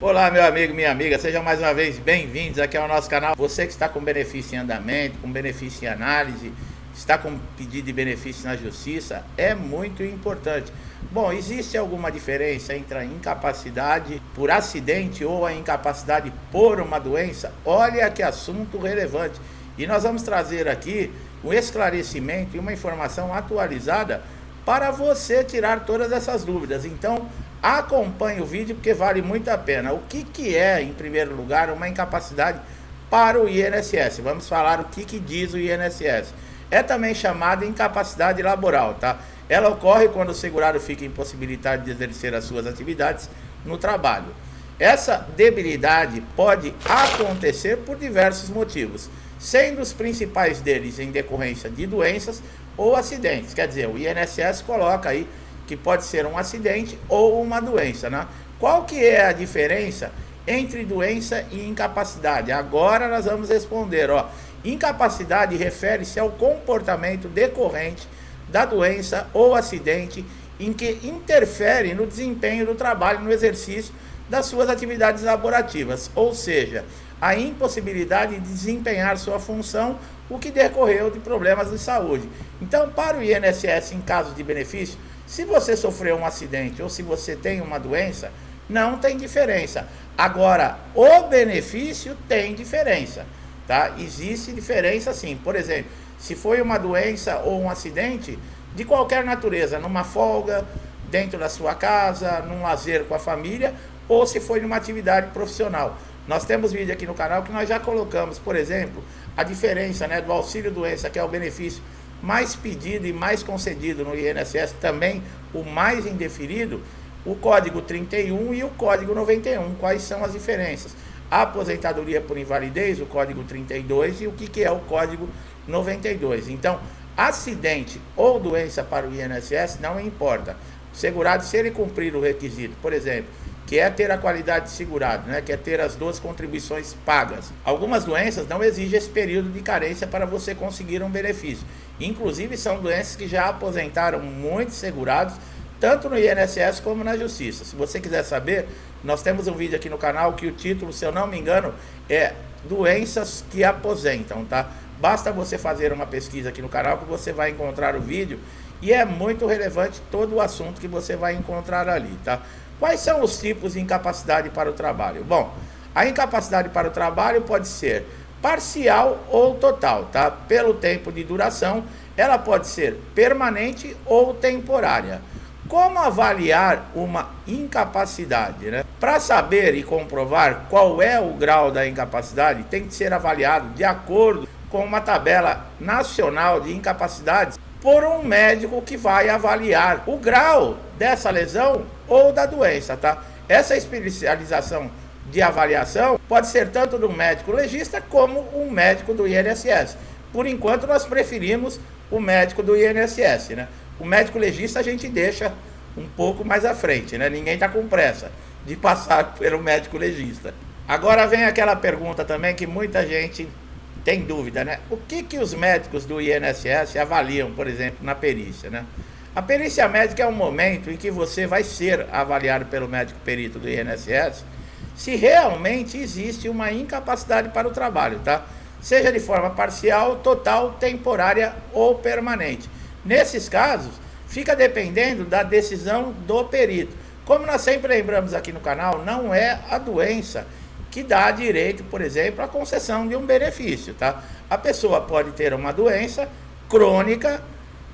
Olá, meu amigo, minha amiga, sejam mais uma vez bem-vindos aqui ao nosso canal. Você que está com benefício em andamento, com benefício em análise, está com pedido de benefício na justiça, é muito importante. Bom, existe alguma diferença entre a incapacidade por acidente ou a incapacidade por uma doença? Olha que assunto relevante. E nós vamos trazer aqui um esclarecimento e uma informação atualizada para você tirar todas essas dúvidas. Então, acompanhe o vídeo porque vale muito a pena. O que é, em primeiro lugar, uma incapacidade para o INSS? Vamos falar o que diz o INSS. É também chamada incapacidade laboral, tá? Ela ocorre quando o segurado fica impossibilitado de exercer as suas atividades no trabalho. Essa debilidade pode acontecer por diversos motivos, sendo os principais deles em decorrência de doenças ou acidentes. Quer dizer, o INSS coloca aí que pode ser um acidente ou uma doença, né? Qual que é a diferença entre doença e incapacidade? Agora nós vamos responder, ó. Incapacidade refere-se ao comportamento decorrente da doença ou acidente em que interfere no desempenho do trabalho, no exercício das suas atividades laborativas, ou seja, a impossibilidade de desempenhar sua função, o que decorreu de problemas de saúde. Então, para o INSS, em caso de benefício, se você sofreu um acidente ou se você tem uma doença, não tem diferença. Agora, o benefício tem diferença, tá? Existe diferença sim. Por exemplo, se foi uma doença ou um acidente de qualquer natureza, numa folga, dentro da sua casa, num lazer com a família, ou se foi numa atividade profissional. Nós temos vídeo aqui no canal que nós já colocamos, por exemplo, a diferença, né, do auxílio doença, que é o benefício mais pedido e mais concedido no INSS, também o mais indeferido, o código 31 e o código 91. Quais são as diferenças? A aposentadoria por invalidez, o código 32, e o que é o código 92. Então, acidente ou doença para o INSS não importa. O segurado, se ele cumprir o requisito, por exemplo, que é ter a qualidade de segurado, né? Que é ter as 2 contribuições pagas. Algumas doenças não exigem esse período de carência para você conseguir um benefício. Inclusive, são doenças que já aposentaram muitos segurados, tanto no INSS como na Justiça. Se você quiser saber, nós temos um vídeo aqui no canal que o título, se eu não me engano, é Doenças que Aposentam, tá? Basta você fazer uma pesquisa aqui no canal que você vai encontrar o vídeo e é muito relevante todo o assunto que você vai encontrar ali, tá? Quais são os tipos de incapacidade para o trabalho? Bom, a incapacidade para o trabalho pode ser parcial ou total, tá? Pelo tempo de duração, ela pode ser permanente ou temporária. Como avaliar uma incapacidade, né? Para saber e comprovar qual é o grau da incapacidade, tem que ser avaliado de acordo com uma tabela nacional de incapacidades por um médico que vai avaliar o grau dessa lesão ou da doença, tá? Essa especialização de avaliação pode ser tanto do médico legista como um médico do INSS. Por enquanto, nós preferimos o médico do INSS, né? O médico legista a gente deixa um pouco mais à frente, né? Ninguém está com pressa de passar pelo médico legista. Agora vem aquela pergunta também que muita gente tem dúvida, né? O que os médicos do INSS avaliam, por exemplo, na perícia, né? A perícia médica é um momento em que você vai ser avaliado pelo médico perito do INSS se realmente existe uma incapacidade para o trabalho, tá? Seja de forma parcial, total, temporária ou permanente. Nesses casos, fica dependendo da decisão do perito. Como nós sempre lembramos aqui no canal, não é a doença que dá direito, por exemplo, à concessão de um benefício, tá? A pessoa pode ter uma doença crônica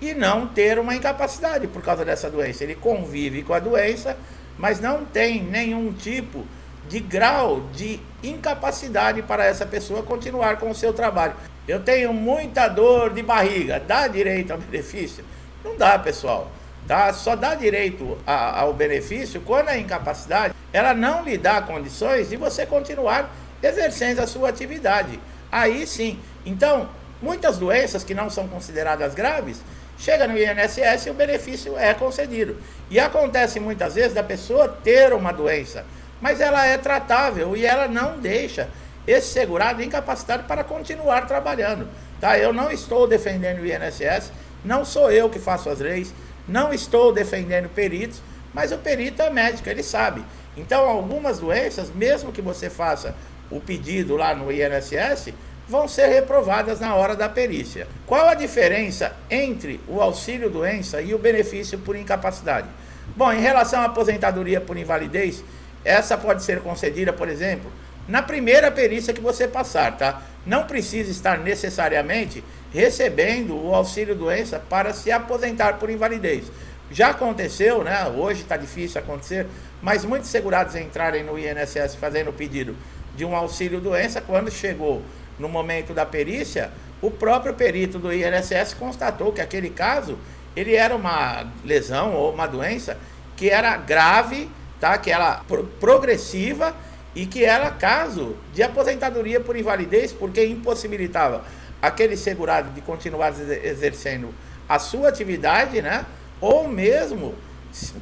e não ter uma incapacidade por causa dessa doença. Ele convive com a doença, mas não tem nenhum tipo de grau de incapacidade para essa pessoa continuar com o seu trabalho. Eu tenho muita dor de barriga, dá direito ao benefício? Não dá, pessoal. Tá? Só dá direito ao benefício quando a incapacidade ela não lhe dá condições de você continuar exercendo a sua atividade. Aí sim. Então, muitas doenças que não são consideradas graves, chega no INSS e o benefício é concedido. E acontece muitas vezes da pessoa ter uma doença, mas ela é tratável e ela não deixa esse segurado incapacitado para continuar trabalhando. Tá? Eu não estou defendendo o INSS, não sou eu que faço as leis, não estou defendendo peritos, mas o perito é médico, ele sabe. Então, algumas doenças, mesmo que você faça o pedido lá no INSS, vão ser reprovadas na hora da perícia. Qual a diferença entre o auxílio-doença e o benefício por incapacidade? Bom, em relação à aposentadoria por invalidez, essa pode ser concedida, por exemplo, na primeira perícia que você passar, tá? Não precisa estar necessariamente recebendo o auxílio-doença para se aposentar por invalidez. Já aconteceu, né? Hoje está difícil acontecer, mas muitos segurados entrarem no INSS fazendo o pedido de um auxílio-doença, quando chegou no momento da perícia, o próprio perito do INSS constatou que aquele caso, ele era uma lesão ou uma doença que era grave, tá? Que era progressiva e que era caso de aposentadoria por invalidez, porque impossibilitava aquele segurado de continuar exercendo a sua atividade, né? Ou mesmo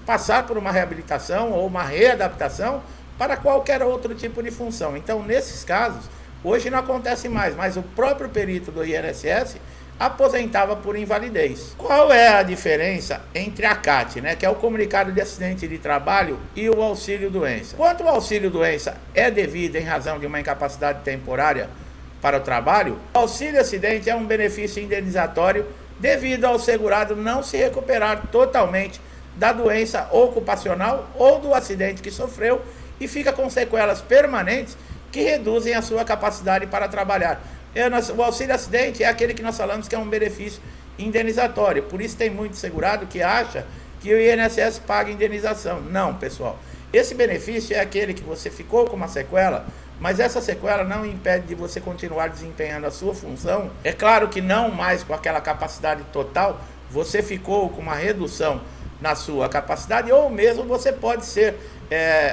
passar por uma reabilitação ou uma readaptação para qualquer outro tipo de função. Então, nesses casos, hoje não acontece mais, mas o próprio perito do INSS aposentava por invalidez. Qual é a diferença entre a CAT, né, que é o comunicado de acidente de trabalho, e o auxílio-doença? Quanto o auxílio-doença é devido em razão de uma incapacidade temporária para o trabalho, o auxílio-acidente é um benefício indenizatório devido ao segurado não se recuperar totalmente da doença ocupacional ou do acidente que sofreu e fica com sequelas permanentes que reduzem a sua capacidade para trabalhar. O auxílio-acidente é aquele que nós falamos que é um benefício indenizatório. Por isso tem muito segurado que acha que o INSS paga indenização. Não, pessoal. Esse benefício é aquele que você ficou com uma sequela, mas essa sequela não impede de você continuar desempenhando a sua função. É claro que não mais com aquela capacidade total, você ficou com uma redução na sua capacidade, ou mesmo você pode ser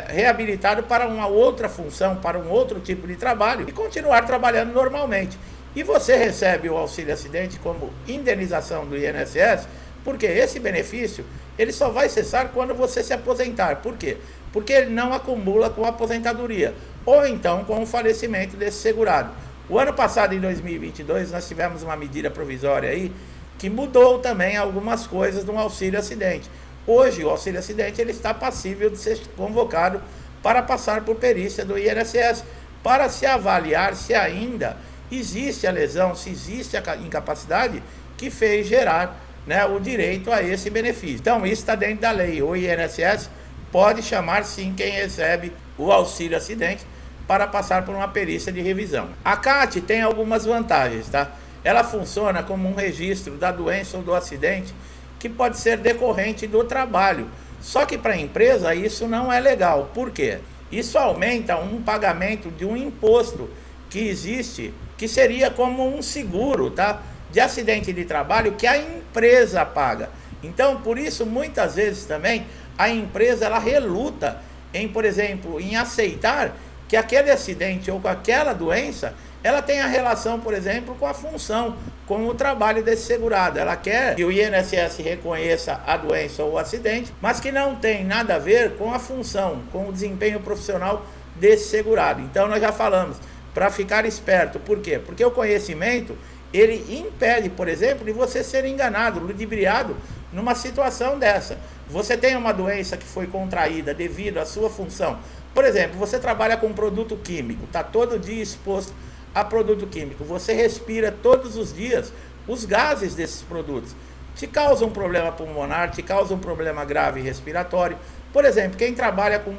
reabilitado para uma outra função, para um outro tipo de trabalho e continuar trabalhando normalmente. E você recebe o auxílio-acidente como indenização do INSS, porque esse benefício ele só vai cessar quando você se aposentar. Por quê? Porque ele não acumula com a aposentadoria, ou então com o falecimento desse segurado. O ano passado, em 2022, nós tivemos uma medida provisória aí que mudou também algumas coisas do auxílio-acidente. Hoje, o auxílio-acidente ele está passível de ser convocado para passar por perícia do INSS, para se avaliar se ainda existe a lesão, se existe a incapacidade que fez gerar, né, o direito a esse benefício. Então, isso está dentro da lei. O INSS pode chamar, sim, quem recebe o auxílio-acidente para passar por uma perícia de revisão. A CAT tem algumas vantagens, tá? Ela funciona como um registro da doença ou do acidente que pode ser decorrente do trabalho. Só que para a empresa isso não é legal. Por quê? Isso aumenta um pagamento de um imposto que existe, que seria como um seguro, tá? De acidente de trabalho que a empresa paga. Então, por isso, muitas vezes também, a empresa ela reluta em, por exemplo, em aceitar que aquele acidente ou com aquela doença ela tem a relação, por exemplo, com a função, com o trabalho desse segurado. Ela quer que o INSS reconheça a doença ou o acidente, mas que não tem nada a ver com a função, com o desempenho profissional desse segurado. Então nós já falamos, para ficar esperto. Por quê? Porque o conhecimento, ele impede, por exemplo, de você ser enganado, ludibriado numa situação dessa. Você tem uma doença que foi contraída devido à sua função. Por exemplo, você trabalha com produto químico, está todo dia exposto a produto químico, você respira todos os dias os gases desses produtos, te causa um problema pulmonar, te causa um problema grave respiratório. Por exemplo, quem trabalha com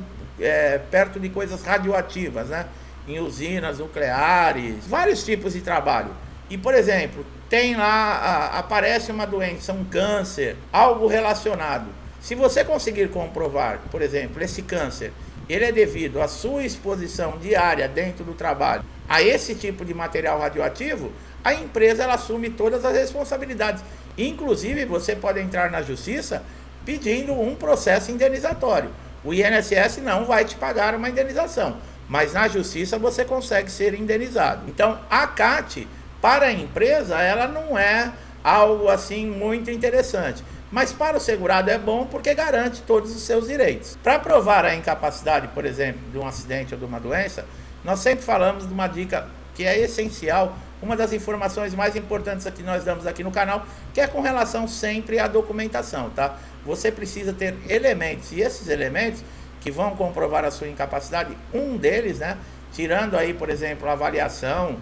perto de coisas radioativas, né, em usinas nucleares, vários tipos de trabalho, e por exemplo, tem lá, aparece uma doença, um câncer, algo relacionado. Se você conseguir comprovar, por exemplo, esse câncer, ele é devido à sua exposição diária dentro do trabalho a esse tipo de material radioativo, a empresa ela assume todas as responsabilidades. Inclusive, você pode entrar na justiça pedindo um processo indenizatório. O INSS não vai te pagar uma indenização, mas na justiça você consegue ser indenizado. Então, a CAT, para a empresa, ela não é algo assim muito interessante. Mas para o segurado é bom porque garante todos os seus direitos. Para provar a incapacidade, por exemplo, de um acidente ou de uma doença, nós sempre falamos de uma dica que é essencial, uma das informações mais importantes que nós damos aqui no canal, que é com relação sempre à documentação, tá? Você precisa ter elementos, e esses elementos que vão comprovar a sua incapacidade. Um deles, né, tirando aí, por exemplo, a avaliação,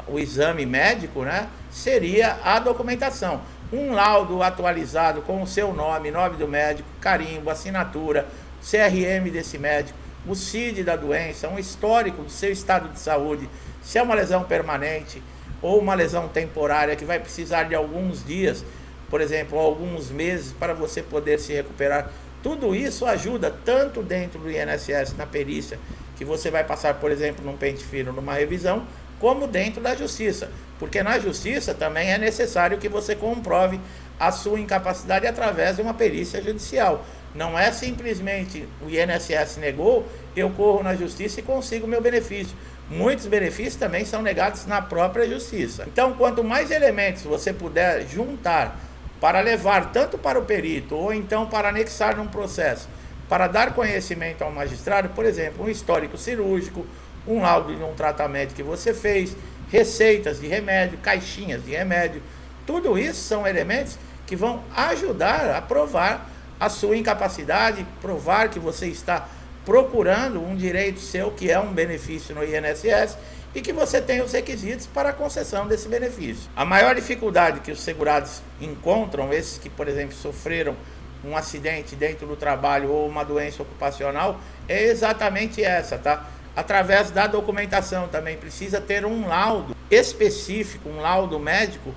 o exame médico, né, seria a documentação. Um laudo atualizado com o seu nome, nome do médico, carimbo, assinatura, CRM desse médico, o CID da doença, um histórico do seu estado de saúde, se é uma lesão permanente ou uma lesão temporária que vai precisar de alguns dias, por exemplo, alguns meses para você poder se recuperar. Tudo isso ajuda tanto dentro do INSS, na perícia, que você vai passar, por exemplo, num pente fino, numa revisão, como dentro da justiça. Porque na justiça também é necessário que você comprove a sua incapacidade através de uma perícia judicial. Não é simplesmente o INSS negou, eu corro na justiça e consigo meu benefício. Muitos benefícios também são negados na própria justiça. Então, quanto mais elementos você puder juntar para levar tanto para o perito ou então para anexar num processo, para dar conhecimento ao magistrado, por exemplo, um histórico cirúrgico, um laudo de um tratamento que você fez, receitas de remédio, caixinhas de remédio, tudo isso são elementos que vão ajudar a provar a sua incapacidade, provar que você está procurando um direito seu, que é um benefício no INSS, e que você tem os requisitos para a concessão desse benefício. A maior dificuldade que os segurados encontram, esses que, por exemplo, sofreram um acidente dentro do trabalho ou uma doença ocupacional, é exatamente essa, tá? Através da documentação também precisa ter um laudo específico, um laudo médico,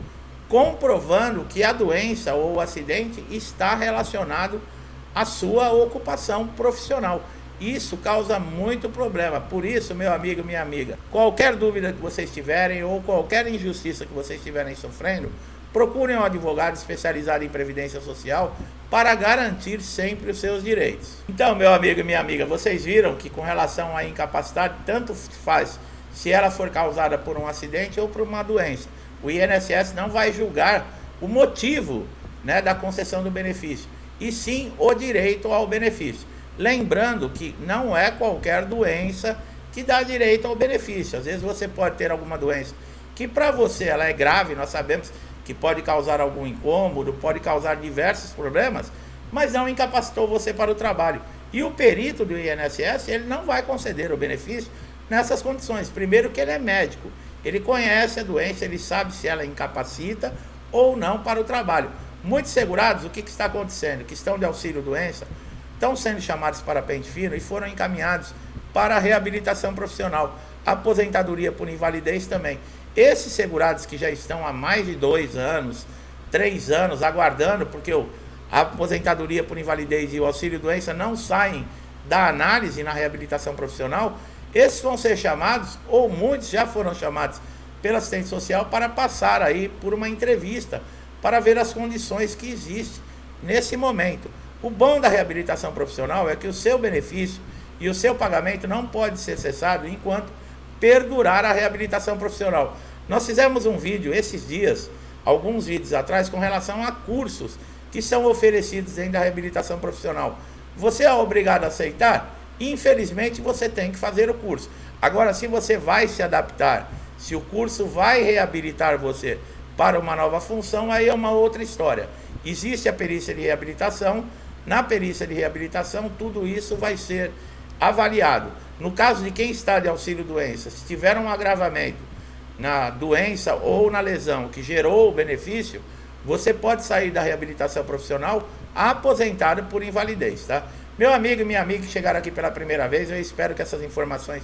comprovando que a doença ou o acidente está relacionado à sua ocupação profissional. Isso causa muito problema. Por isso, meu amigo, minha amiga, qualquer dúvida que vocês tiverem ou qualquer injustiça que vocês estiverem sofrendo, procurem um advogado especializado em previdência social para garantir sempre os seus direitos. Então, meu amigo e minha amiga, vocês viram que com relação à incapacidade, tanto faz se ela for causada por um acidente ou por uma doença. O INSS não vai julgar o motivo, né, da concessão do benefício, e sim o direito ao benefício. Lembrando que não é qualquer doença que dá direito ao benefício. Às vezes você pode ter alguma doença que para você ela é grave, nós sabemos que pode causar algum incômodo, pode causar diversos problemas, mas não incapacitou você para o trabalho. E o perito do INSS, ele não vai conceder o benefício nessas condições. Primeiro que ele é médico, ele conhece a doença, ele sabe se ela incapacita ou não para o trabalho. Muitos segurados, o que está acontecendo? Que estão de auxílio-doença, estão sendo chamados para pente fino e foram encaminhados para a reabilitação profissional, aposentadoria por invalidez também. Esses segurados que já estão há mais de 2 anos, 3 anos aguardando, porque a aposentadoria por invalidez e o auxílio-doença não saem da análise na reabilitação profissional, esses vão ser chamados, ou muitos já foram chamados pela assistente social para passar aí por uma entrevista, para ver as condições que existem nesse momento. O bom da reabilitação profissional é que o seu benefício e o seu pagamento não pode ser cessado enquanto perdurar a reabilitação profissional. Nós fizemos um vídeo esses dias, alguns vídeos atrás, com relação a cursos que são oferecidos dentro da reabilitação profissional. Você é obrigado a aceitar? Infelizmente você tem que fazer o curso. Agora, se você vai se adaptar, se o curso vai reabilitar você para uma nova função, aí é uma outra história. Existe a perícia de reabilitação. Na perícia de reabilitação, tudo isso vai ser avaliado. No caso de quem está de auxílio-doença, se tiver um agravamento na doença ou na lesão que gerou o benefício, você pode sair da reabilitação profissional aposentado por invalidez, tá? Meu amigo e minha amiga que chegaram aqui pela primeira vez, eu espero que essas informações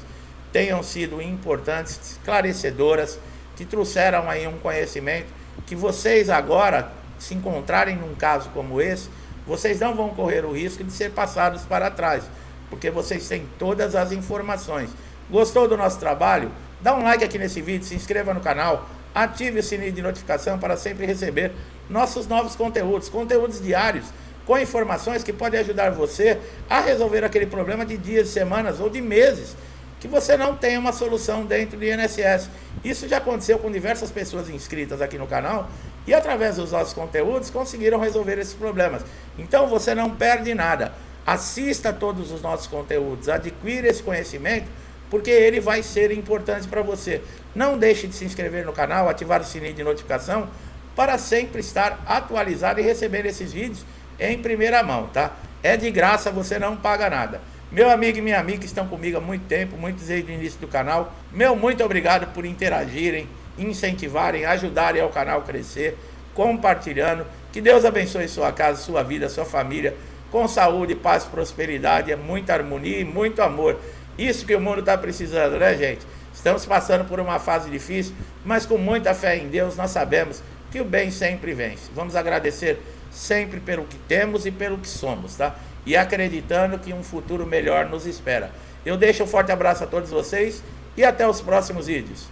tenham sido importantes, esclarecedoras, que trouxeram aí um conhecimento, que vocês agora, se encontrarem num caso como esse, vocês não vão correr o risco de ser passados para trás, porque vocês têm todas as informações. Gostou do nosso trabalho? Dá um like aqui nesse vídeo, se inscreva no canal, ative o sininho de notificação para sempre receber nossos novos conteúdos diários, com informações que podem ajudar você a resolver aquele problema de dias, semanas ou de meses, que você não tem uma solução dentro do INSS. Isso já aconteceu com diversas pessoas inscritas aqui no canal e através dos nossos conteúdos conseguiram resolver esses problemas. Então você não perde nada. Assista todos os nossos conteúdos, adquira esse conhecimento, porque ele vai ser importante para você. Não deixe de se inscrever no canal, ativar o sininho de notificação para sempre estar atualizado e receber esses vídeos em primeira mão, tá? É de graça, você não paga nada. Meu amigo e minha amiga que estão comigo há muito tempo, muitos desde o início do canal, meu muito obrigado por interagirem, incentivarem, ajudarem ao canal crescer, compartilhando. Que Deus abençoe sua casa, sua vida, sua família, com saúde, paz, prosperidade, muita harmonia e muito amor. Isso que o mundo está precisando, né, gente? Estamos passando por uma fase difícil, mas com muita fé em Deus, nós sabemos que o bem sempre vence. Vamos agradecer sempre pelo que temos e pelo que somos, tá? E acreditando que um futuro melhor nos espera. Eu deixo um forte abraço a todos vocês e até os próximos vídeos.